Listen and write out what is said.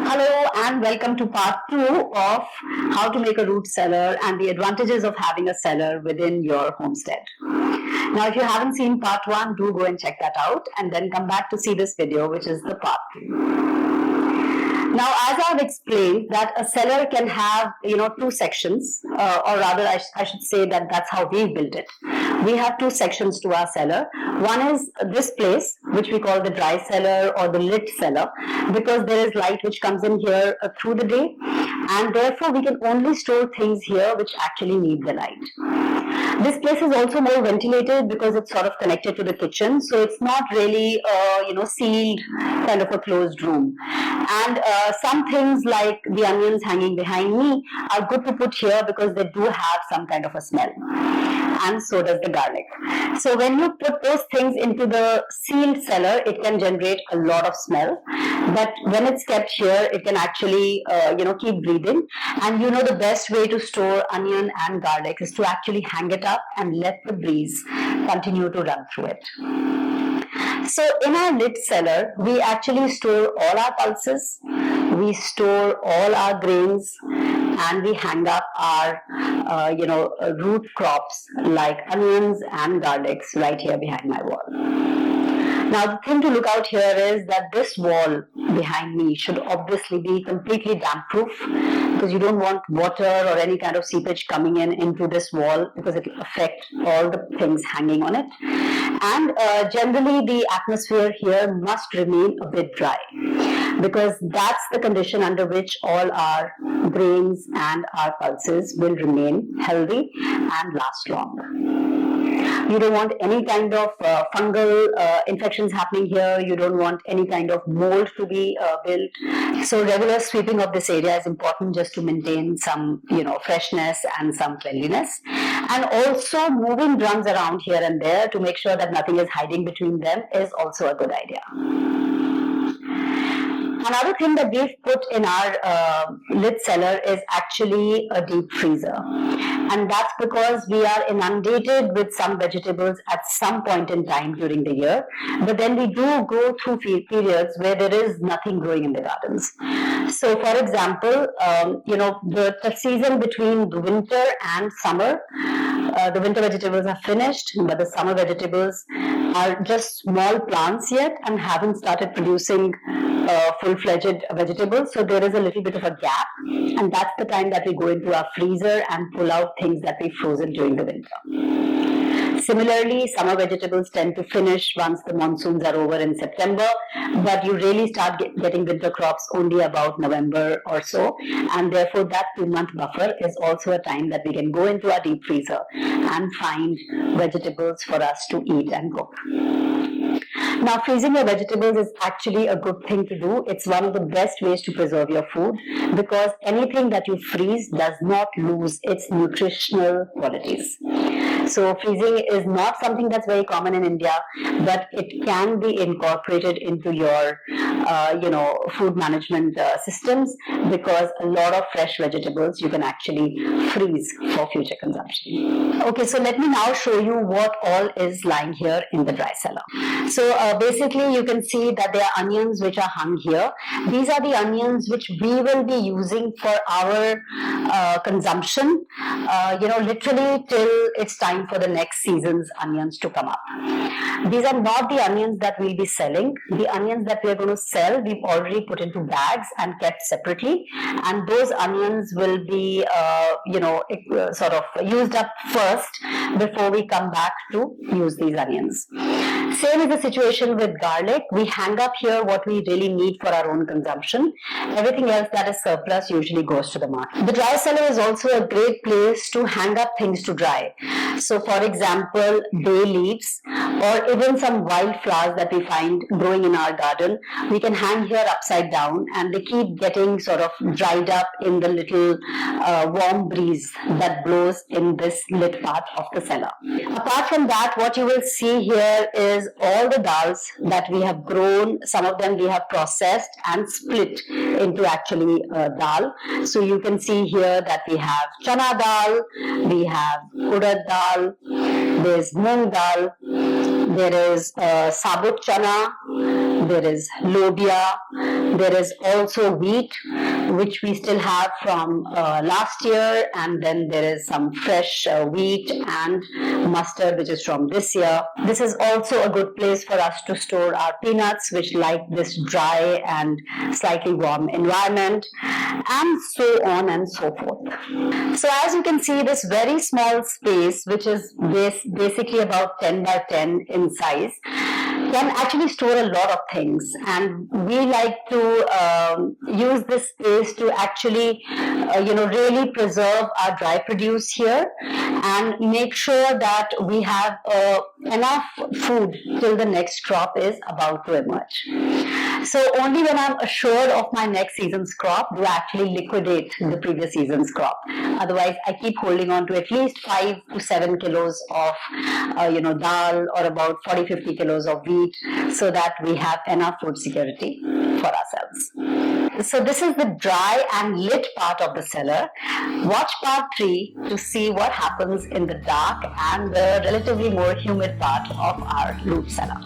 Hello and welcome to part 2 of how to make a root cellar and the advantages of having a cellar within your homestead. Now, if you haven't seen part 1, do go and check that out and then come back to see this video, which is the part 2. Now, as I've explained, that a cellar can have, two sections, or rather, I should say that that's how we built it. We have two sections to our cellar. One is this place, which we call the dry cellar or the lit cellar, because there is light which comes in here through the day, and therefore we can only store things here which actually need the light. This place is also more ventilated because it's sort of connected to the kitchen, so it's not really sealed kind of a closed room. And some things like the onions hanging behind me are good to put here because they do have some kind of a smell, and so does the garlic. So when you put those things into the sealed cellar, it can generate a lot of smell, but when it's kept here, it can actually keep breathing. And the best way to store onion and garlic is to actually hang it up and let the breeze continue to run through it. So in our lit cellar, we actually store all our pulses, we store all our grains, and we hang up our root crops like onions and garlics right here behind my wall. Now, the thing to look out here is that this wall behind me should obviously be completely damp proof, because you don't want water or any kind of seepage coming into this wall, because it will affect all the things hanging on it. And generally the atmosphere here must remain a bit dry, because that's the condition under which all our grains and our pulses will remain healthy and last long. You don't want any kind of fungal infections happening here. You don't want any kind of mold to be built. So regular sweeping of this area is important just to maintain some, freshness and some cleanliness. And also moving drums around here and there to make sure that nothing is hiding between them is also a good idea. Another thing that we've put in our lit cellar is actually a deep freezer. And that's because we are inundated with some vegetables at some point in time during the year. But then we do go through periods where there is nothing growing in the gardens. So for example, the season between the winter and summer, the winter vegetables are finished, but the summer vegetables are just small plants yet and haven't started producing full-fledged vegetables. So there is a little bit of a gap, and that's the time that we go into our freezer and pull out things that we've frozen during the winter. Similarly, summer vegetables tend to finish once the monsoons are over in September, but you really start getting winter crops only about November or so, and therefore that 2-month buffer is also a time that we can go into our deep freezer and find vegetables for us to eat and cook. Now, freezing your vegetables is actually a good thing to do. It's one of the best ways to preserve your food, because anything that you freeze does not lose its nutritional qualities. So freezing is not something that's very common in India, but it can be incorporated into your, food management systems, because a lot of fresh vegetables you can actually freeze for future consumption. Okay, so let me now show you what all is lying here in the dry cellar. So basically you can see that there are onions which are hung here. These are the onions which we will be using for our consumption, literally till it's time for the next season's onions to come up. These are not the onions that we'll be selling. The onions that we're going to sell, we've already put into bags and kept separately, and those onions will be sort of used up first before we come back to use these onions. Same is the situation with garlic. We hang up here what we really need for our own consumption. Everything else that is surplus usually goes to the market. The dry cellar is also a great place to hang up things to dry. So for example, bay leaves or even some wild flowers that we find growing in our garden, we can hang here upside down, and they keep getting sort of dried up in the little warm breeze that blows in this lit part of the cellar. Apart from that, what you will see here is all the dals that we have grown. Some of them we have processed and split into actually dal. So you can see here that we have chana dal, we have urad dal, there's moong dal, there is sabut chana, there is lobia, there is also wheat, which we still have from last year, and then there is some fresh wheat and mustard, which is from this year. This is also a good place for us to store our peanuts, which like this dry and slightly warm environment, and so on and so forth. So as you can see, this very small space, which is basically about 10 by 10 in size, can actually store a lot of things, and we like to use this space to actually really preserve our dry produce here and make sure that we have enough food till the next crop is about to emerge. So only when I'm assured of my next season's crop do I actually liquidate the previous season's crop. Otherwise, I keep holding on to at least 5 to 7 kilos of dal, or about 40-50 kilos of wheat, so that we have enough food security for ourselves. So this is the dry and lit part of the cellar. Watch part 3 to see what happens in the dark and the relatively more humid part of our root cellar.